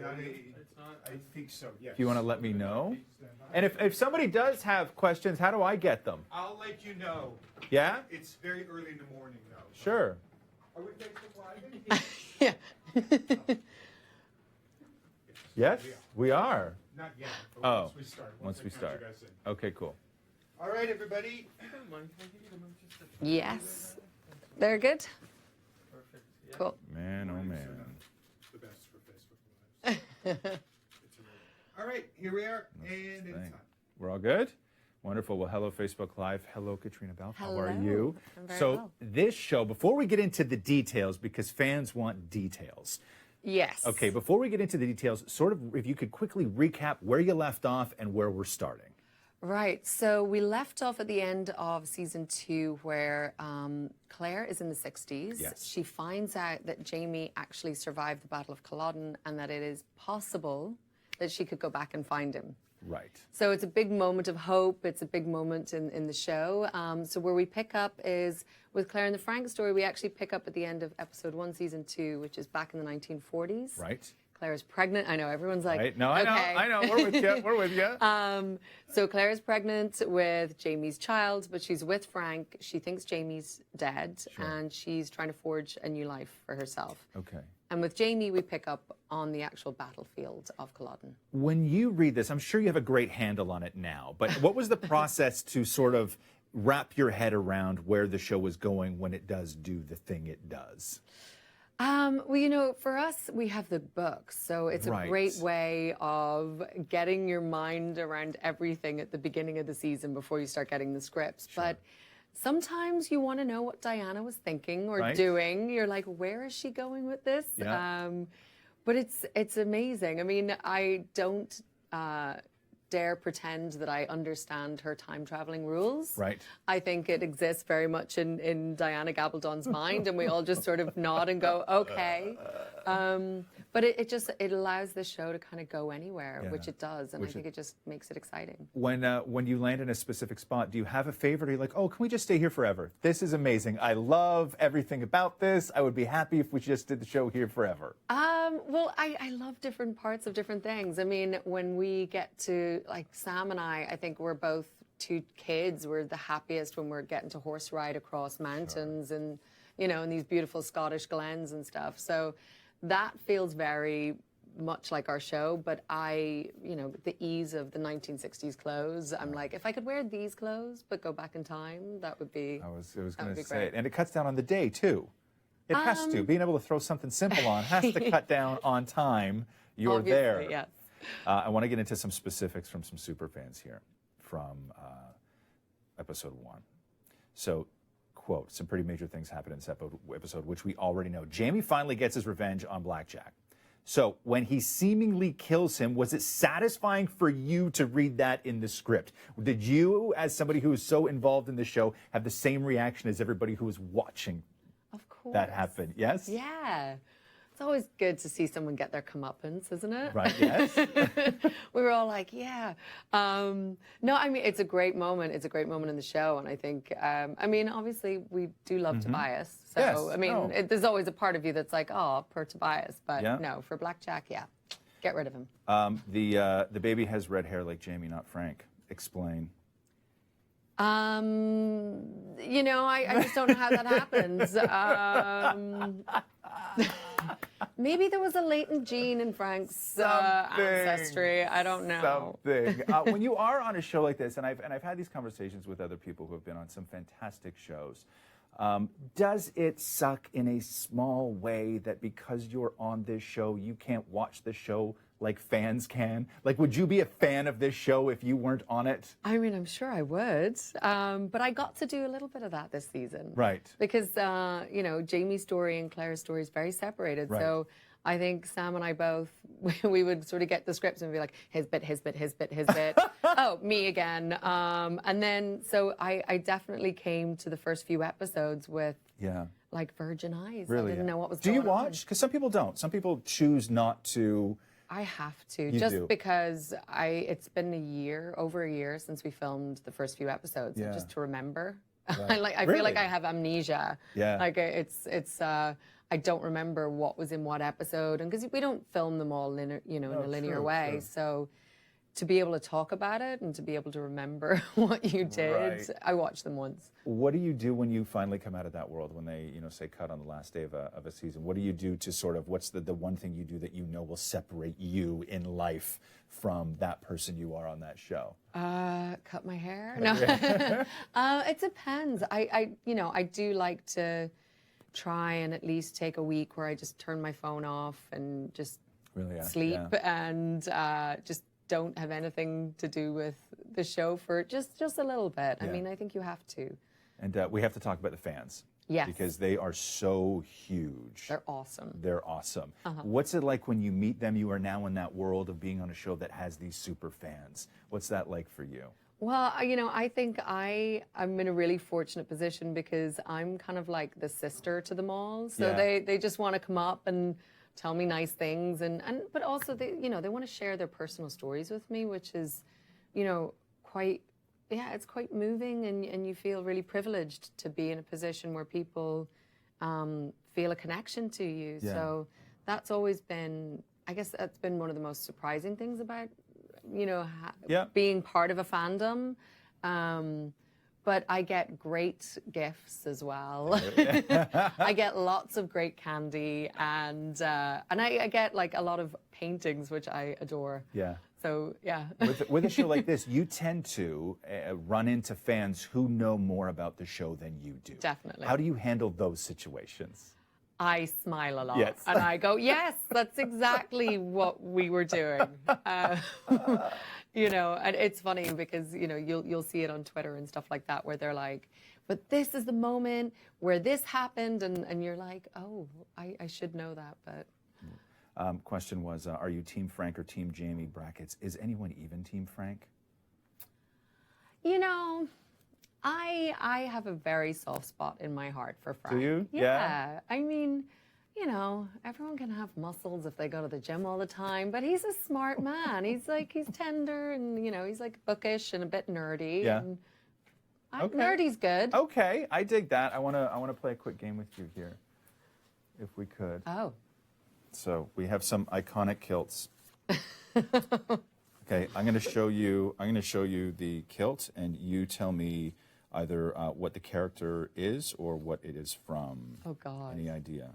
I think so, yes. If you want to let me know. And if somebody does have questions, how do I get them? I'll let you know. Yeah? It's very early in the morning, though. Sure. Are we Facebook Live? Yeah. Yes, we are. Not yet. But Oh, once we start. once we I count start. you guys in. Okay, cool. All right, everybody. Yes. They're good? Perfect. Yeah. Cool. Man, oh man. The best for Facebook Live. It's amazing. All right, here we are, and it's time. We're all good? Wonderful. Well, hello, Facebook Live. Hello, Caitriona Balfe. How are Hello. you? I'm very so well. this show, before we get into the details, because fans want details. Yes. Okay, before we get into the details, sort of if you could quickly recap where you left off and where we're starting. Right. So we left off at the end of season 2 where Claire is in the 60s. Yes. She finds out that Jamie actually survived the Battle of Culloden and that it is possible that she could go back and find him. Right. So it's a big moment of hope. It's a big moment in the show. So where we pick up is with Claire and the Frank story, we actually pick up at the end of episode 1, season 2, which is back in the 1940s. Right. Claire is pregnant. I know, everyone's like, Right. No, okay. I know. We're with you. We're with you. So Claire is pregnant with Jamie's child, but she's with Frank. She thinks Jamie's dead, and she's trying to forge a new life for herself. Okay. And with Jamie, we pick up on the actual battlefield of Culloden. When you read this, I'm sure you have a great handle on it now, but what was the process to sort of wrap your head around where the show was going when it does do the thing it does? Well, you know, for us, we have the books, so it's a great way of getting your mind around everything at the beginning of the season before you start getting the scripts. But sometimes you want to know what Diana was thinking or doing. You're like, where is she going with this? Yeah. But it's amazing. I mean, I don't dare pretend that I understand her time traveling rules. Right. I think it exists very much in Diana Gabaldon's mind, and we all just sort of nod and go, okay. But it allows the show to kind of go anywhere, which it does, and I think it just makes it exciting. When you land in a specific spot, do you have a favorite? Or are you like, oh, can we just stay here forever? This is amazing. I love everything about this. I would be happy if we just did the show here forever. Well, I love different parts of different things. I mean, when we get to, like, Sam and I think we're both 2 kids. We're the happiest when we're getting to horse ride across mountains and, you know, in these beautiful Scottish glens and stuff. So that feels very much like our show, but you know, the ease of the 1960s clothes, I'm like, if I could wear these clothes but go back in time, that would be I was going to say great. it. And it cuts down on the day, too. It has to. Being able to throw something simple on has to cut down on time. You're Obviously, there. yes. I want to get into some specifics from some super fans here from episode 1. So, quote, some pretty major things happen in this episode, which we already know. Jamie finally gets his revenge on Blackjack. So when he seemingly kills him, was it satisfying for you to read that in the script? Did you, as somebody who is so involved in the show, have the same reaction as everybody who was watching Of course. that happen? Yes? Yeah. It's always good to see someone get their comeuppance, isn't it? Right, yes. We were all like, yeah. No, I mean, it's a great moment. It's a great moment in the show. And I think, I mean, obviously, we do love Tobias. So, Yes, I mean, there's always a part of you that's like, oh, poor Tobias. But no, for Blackjack, yeah. Get rid of him. The baby has red hair like Jamie, not Frank. Explain. You know, I just don't know how that happens. Maybe there was a latent gene in Frank's ancestry. I don't know. Something. When you are on a show like this, and I've had these conversations with other people who have been on some fantastic shows, does it suck in a small way that because you're on this show, you can't watch the show like fans can? Like, would you be a fan of this show if you weren't on it? I mean, I'm sure I would. But I got to do a little bit of that this season. Right. Because, you know, Jamie's story and Claire's story is very separated. Right. So I think Sam and I both, we would sort of get the scripts and be like, his bit, his bit, his bit, his bit. Oh, me again. And then, so I definitely came to the first few episodes with like virgin eyes. Really? I didn't know what was going on. going on. Do you watch? Because some people don't. Some people choose not to. I have to, You just do. because it's been over a year since we filmed the first few episodes, just to remember. Right. I feel like I have amnesia. Yeah. Like I I don't remember what was in what episode, and because we don't film them all in in a linear way, true. so to be able to talk about it and to be able to remember what you did, Right. I watched them once. What do you do when you finally come out of that world, when they, say cut on the last day of a season? What do you do to sort of, what's the one thing you do that you know will separate you in life from that person you are on that show? Cut my hair? No. It depends. I do like to try and at least take a week where I just turn my phone off and just Really? sleep and just don't have anything to do with the show for just a little bit. Yeah. I mean, I think you have to. And we have to talk about the fans. Yes. Because they are so huge. They're awesome. They're awesome. What's it like when you meet them? You are now in that world of being on a show that has these super fans. What's that like for you? Well, I think I'm in a really fortunate position because I'm kind of like the sister to them all. So Yeah. they just want to come up and tell me nice things, but also they want to share their personal stories with me, which is, it's quite moving, and you feel really privileged to be in a position where people feel a connection to you. Yeah. So that's always been, I guess that's been one of the most surprising things about, Yeah. being part of a fandom. But I get great gifts as well. I get lots of great candy, and I get like a lot of paintings, which I adore. Yeah. So yeah. With a show like this, you tend to run into fans who know more about the show than you do. Definitely. How do you handle those situations? I smile a lot, Yes. and I go, yes, that's exactly what we were doing. And it's funny because you'll see it on Twitter and stuff like that, where they're like, but this is the moment where this happened, and you're like, oh, I should know that, but. Question was, are you Team Frank or Team Jamie? Brackets. Is anyone even Team Frank? I have a very soft spot in my heart for Frank. Do you? Yeah. I mean, everyone can have muscles if they go to the gym all the time, but he's a smart man. He's tender, and he's like bookish and a bit nerdy. Yeah. And Okay. Nerdy's good. Okay, I dig that. I wanna play a quick game with you here, if we could. Oh. So we have some iconic kilts. Okay, I'm going to show you the kilt, and you tell me either what the character is or what it is from. Oh God. Any idea?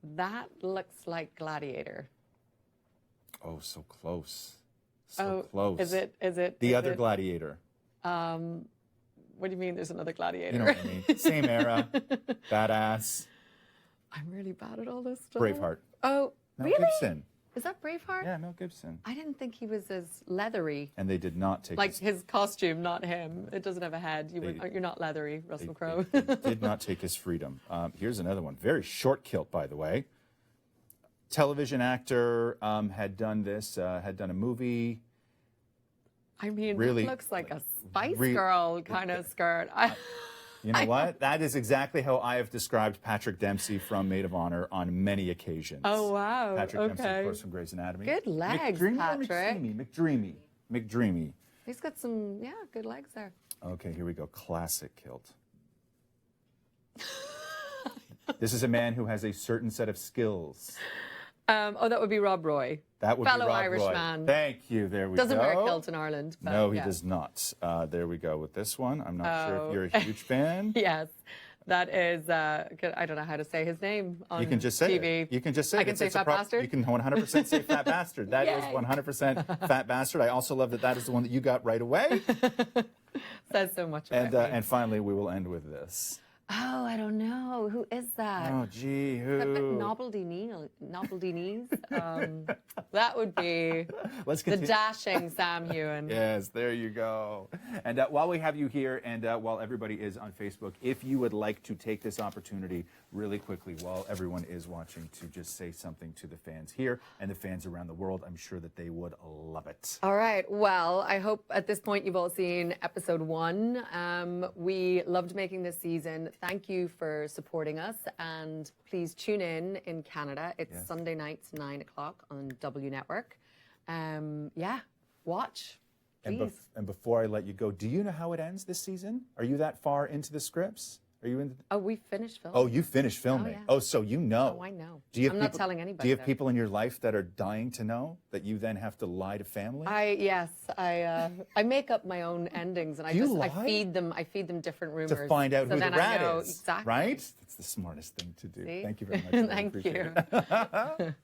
That looks like Gladiator. Oh, so close. Oh, Close. Is it The other Gladiator? What do you mean? There's another Gladiator? You know what I mean. Same era. Badass. I'm really bad at all this stuff. Braveheart. Oh, Mel really? Gibson. Is that Braveheart? Yeah, Mel Gibson. I didn't think he was as leathery. And they did not take Like his costume, not him. It doesn't have a head. You're not leathery, Russell Crowe. They did not take his freedom. Here's another one. Very short kilt, by the way. Television actor had done this, had done a movie. I mean, Really- it looks like a Spice re- Girl kind of skirt. You know what? That is exactly how I have described Patrick Dempsey from Maid of Honor on many occasions. Oh, wow. Patrick Dempsey, of Okay. course, from Grey's Anatomy. Good legs, McDreamy or Patrick. McDreamy? McDreamy. He's got some, good legs there. Okay, here we go. Classic kilt. This is a man who has a certain set of skills. That would be Rob Roy. That would Fellow be Rob Irish Roy. man. Thank you. There we Doesn't go. wear a kilt in Ireland. But No, he yeah. does not. There we go with this one. I'm not sure Oh. if you're a huge fan. Yes, that is. I don't know how to say his name on You can just say TV. it. You can just say I it. can say It's a fat bastard? You can 100% say fat bastard. That is Yay. 100% fat bastard. I also love that is the one that you got right away. Says so much about And me. and finally, we will end with this. Oh, I don't know. Who is that? Oh, gee, A bit who? Nobbledy knees. That would be Let's the continue. dashing Sam Hewen. Yes, there you go. And while we have you here, and while everybody is on Facebook, if you would like to take this opportunity really quickly while everyone is watching to just say something to the fans here and the fans around the world, I'm sure that they would love it. All right. Well, I hope at this point you've all seen episode 1. We loved making this season. Thank you for supporting us, and please tune in Canada. It's Yes. Sunday nights, 9 o'clock on W Network. Watch, please. And before I let you go, do you know how it ends this season? Are you that far into the scripts? Are you in? Oh, we finished filming. Oh, you finished filming. yeah. Oh, so you know. Oh, I know. Do you have I'm not people- telling anybody. Do you have though. people in your life that are dying to know that you then have to lie to family? I make up my own endings, and I Do you just lie? I feed them different rumors to find out so who the then I rat know is. Exactly. Right? That's the smartest thing to do. See? Thank you very much. I really Thank appreciate you. it.